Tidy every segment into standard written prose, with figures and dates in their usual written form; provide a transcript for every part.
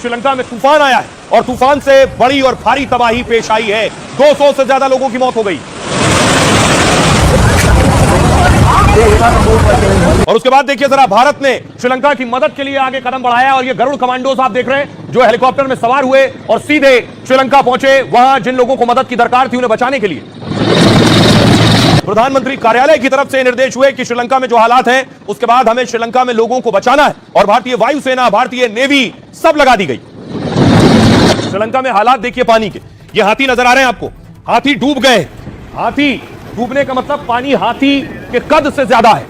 श्रीलंका में तूफान आया है और तूफान से बड़ी और भारी तबाही पेश आई है। 200 से ज्यादा लोगों की मौत हो गई। और उसके बाद देखिए जरा, भारत ने श्रीलंका की मदद के लिए आगे कदम बढ़ाया और ये गरुड़ कमांडोज आप देख रहे हैं जो हेलीकॉप्टर में सवार हुए और सीधे श्रीलंका पहुंचे, वहां जिन लोगों को मदद की दरकार थी उन्हें बचाने के लिए। प्रधानमंत्री कार्यालय की तरफ से निर्देश हुए कि श्रीलंका में जो हालात हैं उसके बाद हमें श्रीलंका में लोगों को बचाना है और भारतीय वायुसेना, भारतीय नेवी सब लगा दी गई। श्रीलंका में हालात देखिए पानी के। ये हाथी नजर आ रहे हैं आपको, हाथी डूब गए। हाथी डूबने का मतलब पानी हाथी के कद से ज्यादा है।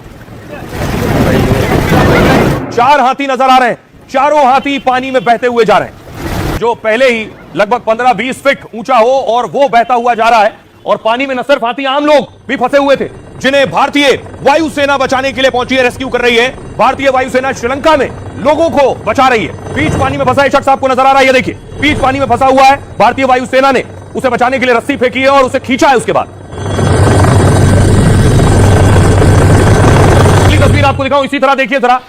4 हाथी नजर आ रहे हैं, चारों हाथी पानी में बहते हुए जा रहे हैं, जो पहले ही लगभग 15-20 फीट ऊंचा हो और वो बहता हुआ जा रहा है। और पानी में न सिर्फ हाथी, आम लोग भी फंसे हुए थे जिन्हें भारतीय वायुसेना बचाने के लिए पहुंची है, रेस्क्यू कर रही है। भारतीय वायुसेना श्रीलंका में लोगों को बचा रही है। बीच पानी में फंसा एक शख्स आपको नजर आ रहा है, ये देखिए बीच पानी में फंसा हुआ है। भारतीय वायुसेना ने उसे बचाने के लिए रस्सी फेंकी है और उसे खींचा है। उसके बाद तस्वीर आपको दिखाऊं, इसी तरह देखिए जरा,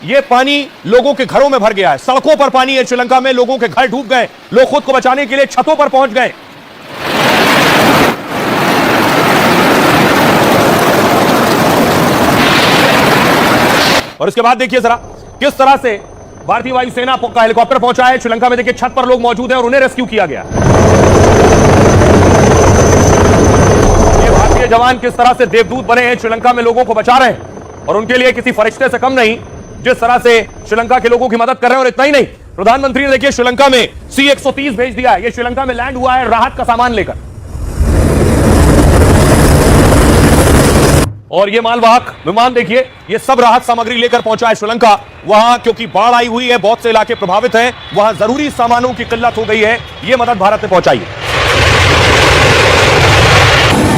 ये पानी लोगों के घरों में भर गया है, सड़कों पर पानी है श्रीलंका में, लोगों के घर डूब गए, लोग खुद को बचाने के लिए छतों पर पहुंच गए। और इसके बाद देखिए जरा किस तरह से भारतीय वायुसेना का हेलीकॉप्टर पहुंचा है श्रीलंका में। देखिए छत पर लोग मौजूद हैं और उन्हें रेस्क्यू किया गया। ये भारतीय जवान किस तरह से देवदूत बने हैं, श्रीलंका में लोगों को बचा रहे हैं और उनके लिए किसी फरिश्ते से कम नहीं, जिस तरह से श्रीलंका के लोगों की मदद कर रहे हैं। और इतना ही नहीं, प्रधानमंत्री ने देखिए श्रीलंका में C-130 भेज दिया है। ये श्रीलंका में लैंड हुआ है राहत का सामान लेकर। और ये मालवाहक विमान देखिए, ये सब राहत सामग्री लेकर पहुंचा है श्रीलंका। वहां क्योंकि बाढ़ आई हुई है, बहुत से इलाके प्रभावित हैं, वहां जरूरी सामानों की किल्लत हो गई है, ये मदद भारत ने पहुंचाई है।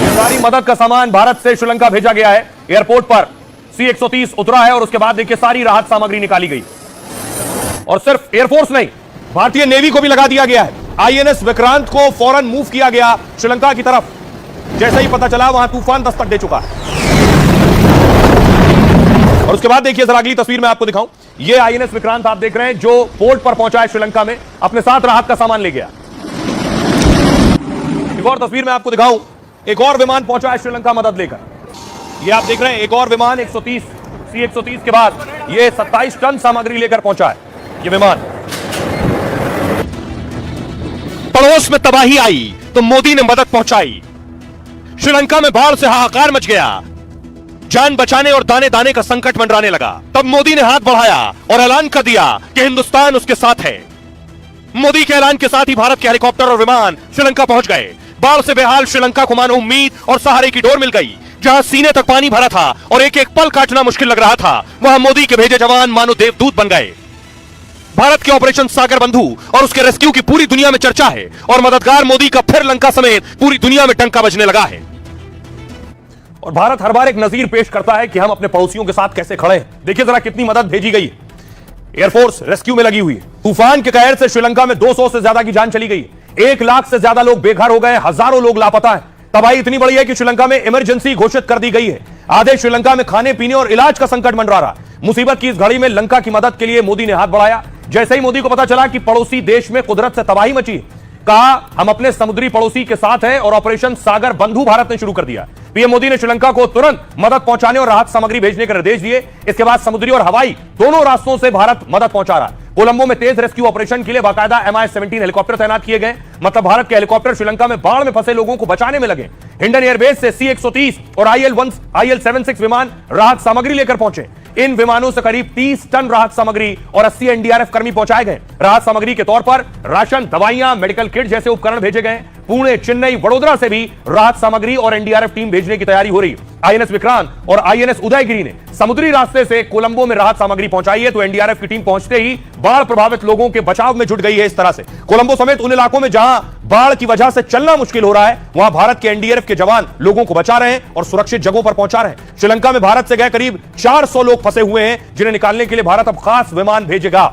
ये सारी मदद का सामान भारत से श्रीलंका भेजा गया है। एयरपोर्ट पर C-130 उतरा है और उसके बाद देखिए सारी राहत सामग्री निकाली गई। और सिर्फ एयरफोर्स नहीं, भारतीय नेवी को भी लगा दिया गया है। INS विक्रांत को फौरन मूव किया गया श्रीलंका की तरफ, जैसे ही पता चला वहां तूफान दस्तक दे चुका है। और उसके बाद देखिए जरा अगली तस्वीर में आपको दिखाऊं, ये INS विक्रांत आप देख रहे हैं जो पोर्ट पर पहुंचा है श्रीलंका में, अपने साथ राहत का सामान ले गया। एक और तस्वीर में आपको दिखाऊं, एक और विमान पहुंचा है श्रीलंका मदद लेकर। ये आप देख रहे हैं एक और विमान C-130 के बाद ये 27 टन सामग्री लेकर पहुंचा है ये विमान। पड़ोस में तबाही आई तो मोदी ने मदद पहुंचाई। श्रीलंका में बाढ़ से हाहाकार मच गया, जान बचाने और दाने दाने का संकट मंडराने लगा। तब मोदी ने हाथ बढ़ाया और ऐलान कर दिया कि हिंदुस्तान उसके साथ है। मोदी के ऐलान के साथ ही भारत के हेलीकॉप्टर और विमान श्रीलंका पहुंच गए। बाढ़ से बेहाल श्रीलंका को मानो उम्मीद और सहारे की डोर मिल गई। जहां सीने तक पानी भरा था और एक एक पल काटना मुश्किल लग रहा था, वहां मोदी के भेजे जवान मानो देवदूत बन गए। भारत के ऑपरेशन सागर बंधु और उसके रेस्क्यू की पूरी दुनिया में चर्चा है और मददगार मोदी का फिर लंका समेत पूरी दुनिया में डंका बजने लगा है। और भारत हर बार एक नजीर पेश करता है कि हम अपने पड़ोसियों के साथ कैसे खड़े हैं। देखिए जरा कितनी मदद भेजी गई है, एयरफोर्स रेस्क्यू में लगी हुई है। तूफान के कहर से श्रीलंका में 200 से ज्यादा की जान चली गई, 1 लाख से ज्यादा लोग बेघर हो गए, हजारों लोग लापता हैं। तबाही इतनी बड़ी है कि श्रीलंका में इमरजेंसी घोषित कर दी गई है। आधे श्रीलंका में खाने पीने और इलाज का संकट मंडरा रहा। मुसीबत की इस घड़ी में लंका की मदद के लिए मोदी ने हाथ बढ़ाया। जैसे ही मोदी को पता चला कि पड़ोसी देश में कुदरत से तबाही मची, कहा हम अपने समुद्री पड़ोसी के साथ हैं और ऑपरेशन सागर बंधु भारत ने शुरू कर दिया। पीएम मोदी ने श्रीलंका को तुरंत मदद पहुंचाने और राहत सामग्री भेजने के निर्देश दिए। इसके बाद समुद्री और हवाई दोनों रास्तों से भारत मदद पहुंचा रहा है। कोलंबो में तेज रेस्क्यू ऑपरेशन के लिए बाकायदा MI-17 हेलीकॉप्टर तैनात किए गए। मतलब भारत के हेलीकॉप्टर श्रीलंका में बाढ़ में फंसे लोगों को बचाने में लगे। हिंडन एयरबेस से C-130 और IL-76 विमान राहत सामग्री लेकर पहुंचे। इन विमानों से करीब 30 टन राहत सामग्री और 80 NDRF कर्मी पहुंचाए गए। राहत सामग्री के तौर पर राशन, दवाइयां, मेडिकल किट जैसे उपकरण भेजे गए। पुणे, चेन्नई, वडोदरा से भी राहत सामग्री और NDRF टीम भेजने की तैयारी हो रही। INS विक्रांत और INS उदयगिरी ने समुद्री रास्ते से कोलंबो में राहत सामग्री पहुंचाई है, तो NDRF की टीम पहुंचते ही बाढ़ प्रभावित लोगों के बचाव में जुट गई है। इस तरह से कोलंबो समेत उन इलाकों में जहां बाढ़ की वजह से चलना मुश्किल हो रहा है, वहां भारत के NDRF के जवान लोगों को बचा रहे हैं और सुरक्षित जगहों पर पहुंचा रहे हैं। श्रीलंका में भारत से गए करीब 400 लोग फंसे हुए हैं, जिन्हें निकालने के लिए भारत अब खास विमान भेजेगा।